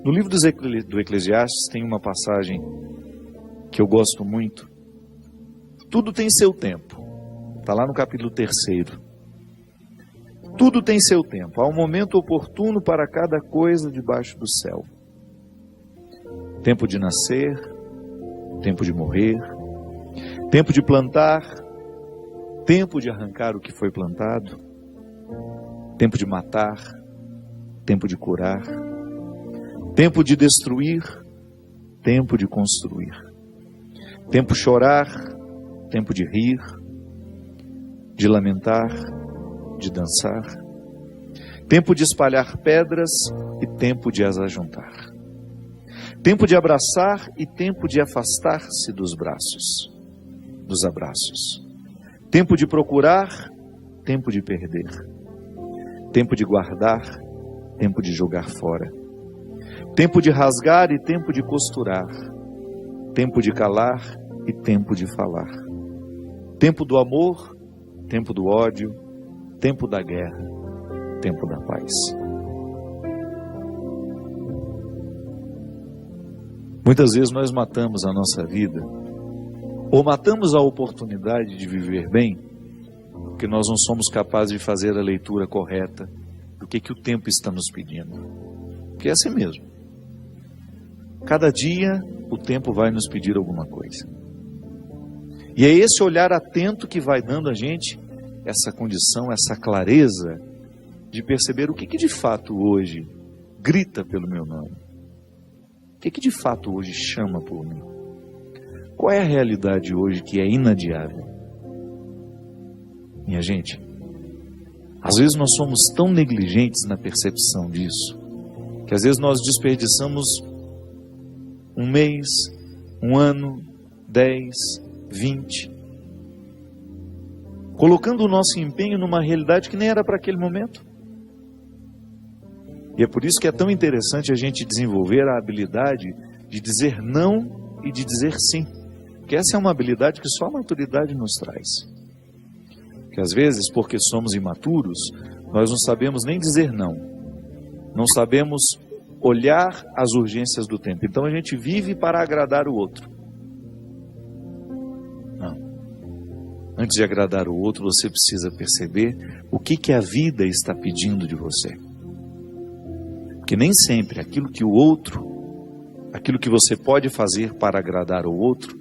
No livro do Eclesiastes tem uma passagem que eu gosto muito. Tudo tem seu tempo. Está lá no capítulo 3º. Tudo tem seu tempo. Há um momento oportuno para cada coisa debaixo do céu. Tempo de nascer, tempo de morrer, tempo de plantar, tempo de arrancar o que foi plantado, tempo de matar, tempo de curar, tempo de destruir, tempo de construir, tempo de chorar, tempo de rir, de lamentar, de dançar, tempo de espalhar pedras e tempo de as ajuntar, tempo de abraçar e tempo de afastar-se dos abraços, tempo de procurar, tempo de perder, tempo de guardar, tempo de jogar fora, tempo de rasgar e tempo de costurar, tempo de calar e tempo de falar, tempo do amor, tempo do ódio, tempo da guerra, tempo da paz. Muitas vezes nós matamos a nossa vida, ou matamos a oportunidade de viver bem, porque nós não somos capazes de fazer a leitura correta do que o tempo está nos pedindo. Porque é assim mesmo. Cada dia o tempo vai nos pedir alguma coisa. E é esse olhar atento que vai dando a gente essa condição, essa clareza de perceber o que de fato hoje grita pelo meu nome. O que de fato hoje chama por mim. Qual é a realidade hoje que é inadiável? Minha gente, às vezes nós somos tão negligentes na percepção disso, que às vezes nós desperdiçamos um mês, um ano, 10, 20, colocando o nosso empenho numa realidade que nem era para aquele momento. E é por isso que é tão interessante a gente desenvolver a habilidade de dizer não e de dizer sim. Porque essa é uma habilidade que só a maturidade nos traz. Porque às vezes, porque somos imaturos, nós não sabemos nem dizer não. Não sabemos olhar as urgências do tempo. Então a gente vive para agradar o outro. Não. Antes de agradar o outro, você precisa perceber o que a vida está pedindo de você. Porque nem sempre aquilo que você pode fazer para agradar o outro,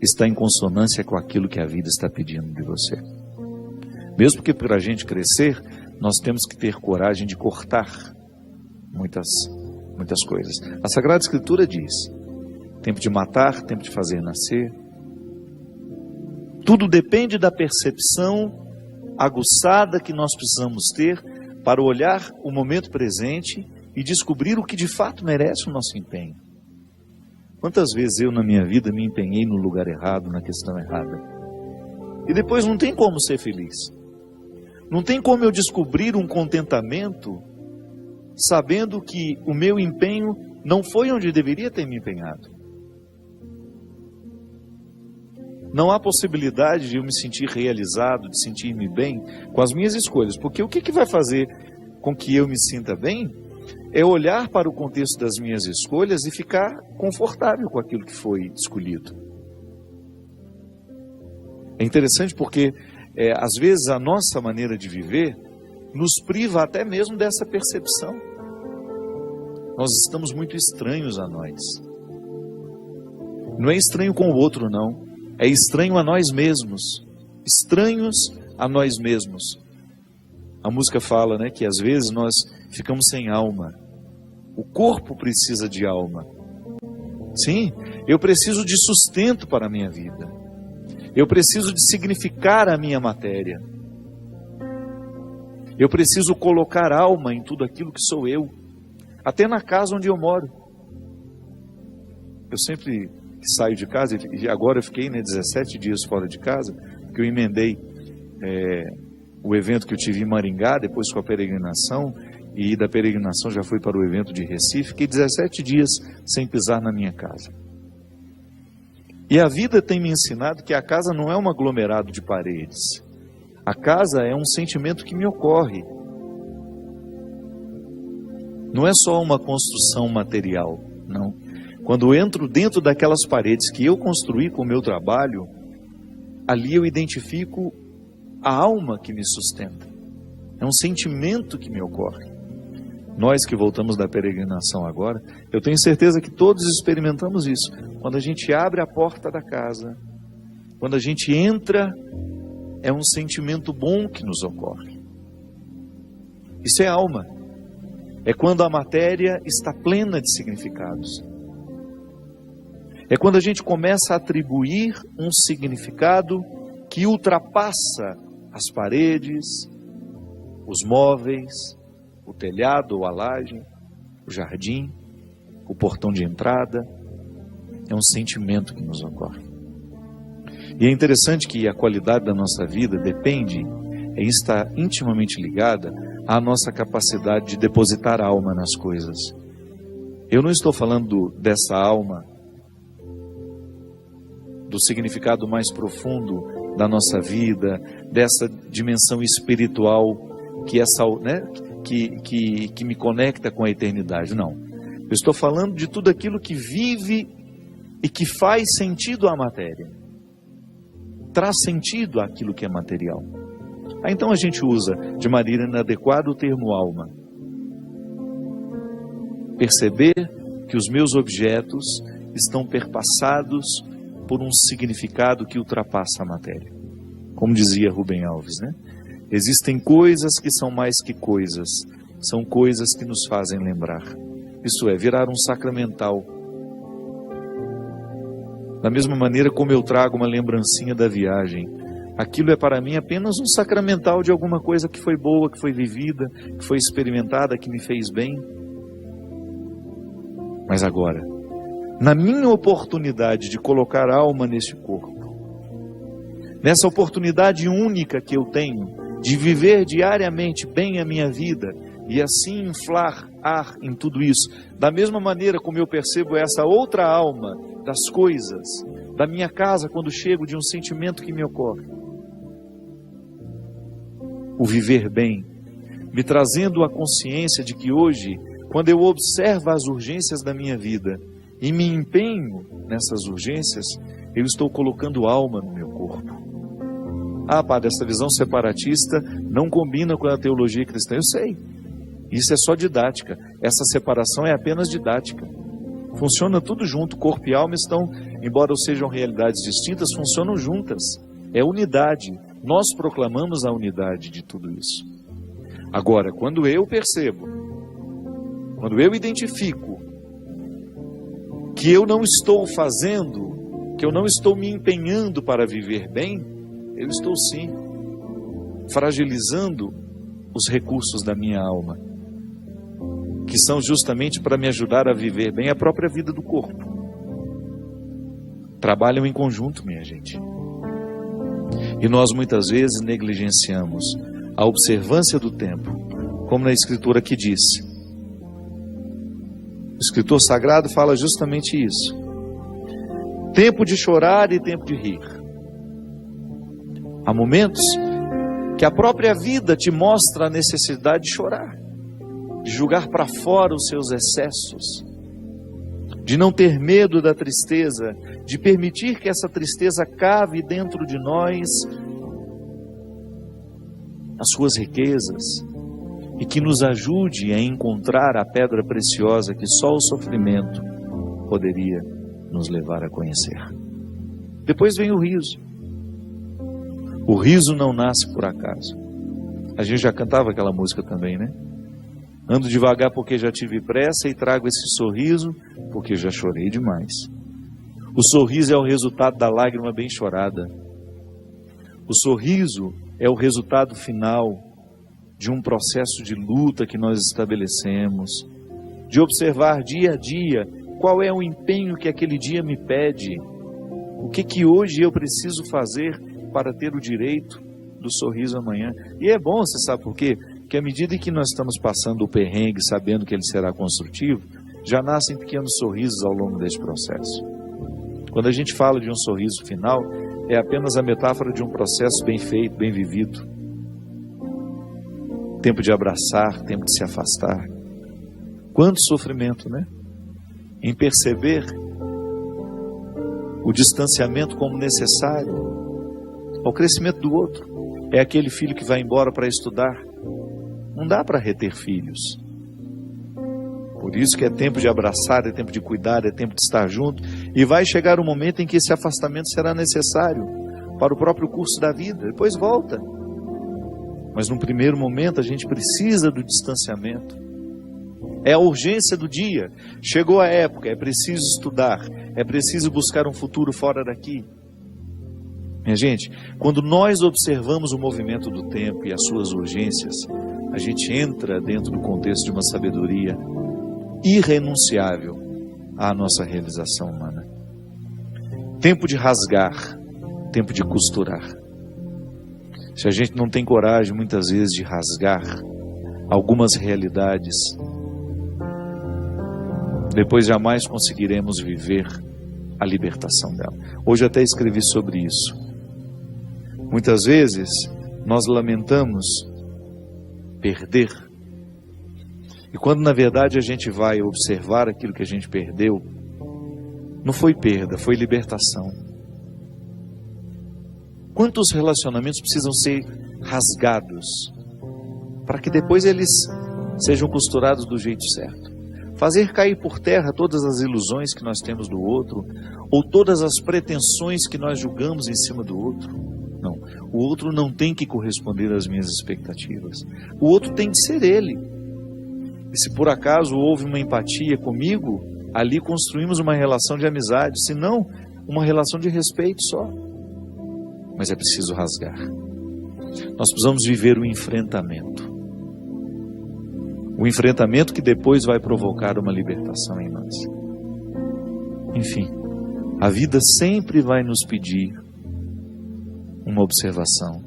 está em consonância com aquilo que a vida está pedindo de você. Mesmo porque para a gente crescer, nós temos que ter coragem de cortar muitas coisas. A Sagrada Escritura diz, tempo de matar, tempo de fazer nascer. Tudo depende da percepção aguçada que nós precisamos ter para olhar o momento presente e descobrir o que de fato merece o nosso empenho. Quantas vezes eu na minha vida me empenhei no lugar errado, na questão errada. E depois não tem como ser feliz. Não tem como eu descobrir um contentamento sabendo que o meu empenho não foi onde deveria ter me empenhado. Não há possibilidade de eu me sentir realizado, de sentir-me bem com as minhas escolhas. Porque o que vai fazer com que eu me sinta bem é olhar para o contexto das minhas escolhas e ficar confortável com aquilo que foi escolhido. É interessante porque, às vezes, a nossa maneira de viver nos priva até mesmo dessa percepção. Nós estamos muito estranhos a nós. Não é estranho com o outro, não. É estranho a nós mesmos. Estranhos a nós mesmos. A música fala, né, que às vezes nós ficamos sem alma. O corpo precisa de alma. Sim, eu preciso de sustento para a minha vida. Eu preciso de significar a minha matéria. Eu preciso colocar alma em tudo aquilo que sou eu. Até na casa onde eu moro. Eu sempre saio de casa, e agora eu fiquei 17 dias fora de casa, porque eu emendei o evento que eu tive em Maringá, depois com a peregrinação, e da peregrinação já fui para o evento de Recife. Fiquei 17 dias sem pisar na minha casa. E a vida tem me ensinado que a casa não é um aglomerado de paredes. A casa é um sentimento que me ocorre. Não é só uma construção material, não. Quando eu entro dentro daquelas paredes que eu construí com o meu trabalho, ali eu identifico a alma que me sustenta. É um sentimento que me ocorre. Nós que voltamos da peregrinação agora, eu tenho certeza que todos experimentamos isso. Quando a gente abre a porta da casa, quando a gente entra, é um sentimento bom que nos ocorre. Isso é alma. É quando a matéria está plena de significados. É quando a gente começa a atribuir um significado que ultrapassa as paredes, os móveis, o telhado ou a laje, o jardim, o portão de entrada. É um sentimento que nos ocorre. E é interessante que a qualidade da nossa vida depende, está intimamente ligada à nossa capacidade de depositar a alma nas coisas. Eu não estou falando dessa alma, do significado mais profundo da nossa vida, dessa dimensão espiritual que me conecta com a eternidade. Não. Eu estou falando de tudo aquilo que vive e que faz sentido à matéria. Traz sentido àquilo que é material. Então a gente usa de maneira inadequada o termo alma. Perceber que os meus objetos estão perpassados por um significado que ultrapassa a matéria. Como dizia Rubem Alves, né? Existem coisas que são mais que coisas, são coisas que nos fazem lembrar. Isso é, virar um sacramental. Da mesma maneira como eu trago uma lembrancinha da viagem, aquilo é para mim apenas um sacramental de alguma coisa que foi boa, que foi vivida, que foi experimentada, que me fez bem. Mas agora, na minha oportunidade de colocar alma neste corpo, nessa oportunidade única que eu tenho de viver diariamente bem a minha vida e assim inflar ar em tudo isso, da mesma maneira como eu percebo essa outra alma das coisas, da minha casa quando chego, de um sentimento que me ocorre. O viver bem, me trazendo a consciência de que hoje, quando eu observo as urgências da minha vida e me empenho nessas urgências, eu estou colocando alma no meu corpo. Ah, padre, essa visão separatista não combina com a teologia cristã. Eu sei, isso é só didática. Essa separação é apenas didática. Funciona tudo junto, corpo e alma estão, embora sejam realidades distintas, funcionam juntas. É unidade. Nós proclamamos a unidade de tudo isso. Agora, quando eu percebo, quando eu identifico que eu não estou fazendo, que eu não estou me empenhando para viver bem, eu estou sim fragilizando os recursos da minha alma, que são justamente para me ajudar a viver bem a própria vida do corpo. Trabalham em conjunto, minha gente. E nós muitas vezes negligenciamos a observância do tempo, como na Escritura que diz. O escritor sagrado fala justamente isso. Tempo de chorar e tempo de rir. Há momentos que a própria vida te mostra a necessidade de chorar, de jogar para fora os seus excessos, de não ter medo da tristeza, de permitir que essa tristeza cave dentro de nós as suas riquezas e que nos ajude a encontrar a pedra preciosa que só o sofrimento poderia nos levar a conhecer. Depois vem o riso. O riso não nasce por acaso. A gente já cantava aquela música também, né? Ando devagar porque já tive pressa e trago esse sorriso porque já chorei demais. O sorriso é o resultado da lágrima bem chorada. O sorriso é o resultado final de um processo de luta que nós estabelecemos, de observar dia a dia qual é o empenho que aquele dia me pede, o que hoje eu preciso fazer para ter o direito do sorriso amanhã. E é bom, você sabe por quê? Porque à medida que nós estamos passando o perrengue, sabendo que ele será construtivo, já nascem pequenos sorrisos ao longo desse processo. Quando a gente fala de um sorriso final, é apenas a metáfora de um processo bem feito, bem vivido. Tempo de abraçar, tempo de se afastar. Quanto sofrimento, né? Em perceber o distanciamento como necessário ao crescimento do outro. É aquele filho que vai embora para estudar. Não dá para reter filhos. Por isso que é tempo de abraçar, é tempo de cuidar, é tempo de estar junto. E vai chegar um momento em que esse afastamento será necessário para o próprio curso da vida. Depois volta. Mas num primeiro momento a gente precisa do distanciamento. É a urgência do dia. Chegou a época, é preciso estudar, é preciso buscar um futuro fora daqui. Minha gente, quando nós observamos o movimento do tempo e as suas urgências, a gente entra dentro do contexto de uma sabedoria irrenunciável à nossa realização humana. Tempo de rasgar, tempo de costurar. Se a gente não tem coragem, muitas vezes, de rasgar algumas realidades, depois jamais conseguiremos viver a libertação dela. Hoje até escrevi sobre isso. Muitas vezes nós lamentamos perder. E quando na verdade a gente vai observar aquilo que a gente perdeu, não foi perda, foi libertação. Quantos relacionamentos precisam ser rasgados para que depois eles sejam costurados do jeito certo? Fazer cair por terra todas as ilusões que nós temos do outro, ou todas as pretensões que nós julgamos em cima do outro. Não, o outro não tem que corresponder às minhas expectativas. O outro tem que ser ele. E se por acaso houve uma empatia comigo, ali construímos uma relação de amizade, se não, uma relação de respeito só. Mas é preciso rasgar. Nós precisamos viver o enfrentamento. O enfrentamento que depois vai provocar uma libertação em nós. Enfim, a vida sempre vai nos pedir uma observação.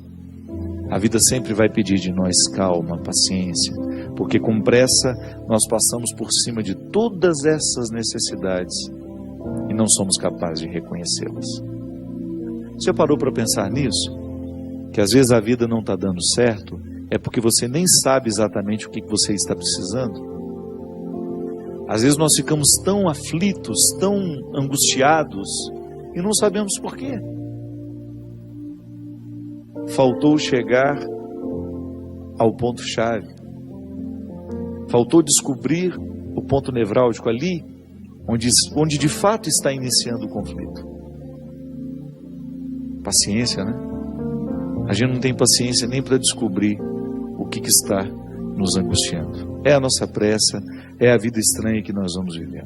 A vida sempre vai pedir de nós calma, paciência, porque com pressa nós passamos por cima de todas essas necessidades e não somos capazes de reconhecê-las. Você parou para pensar nisso? Que às vezes a vida não está dando certo, é porque você nem sabe exatamente o que você está precisando. Às vezes nós ficamos tão aflitos, tão angustiados, e não sabemos por quê. Faltou chegar ao ponto-chave. Faltou descobrir o ponto nevrálgico ali, onde de fato está iniciando o conflito. Paciência, né? A gente não tem paciência nem para descobrir o que está nos angustiando. É a nossa pressa, é a vida estranha que nós vamos viver.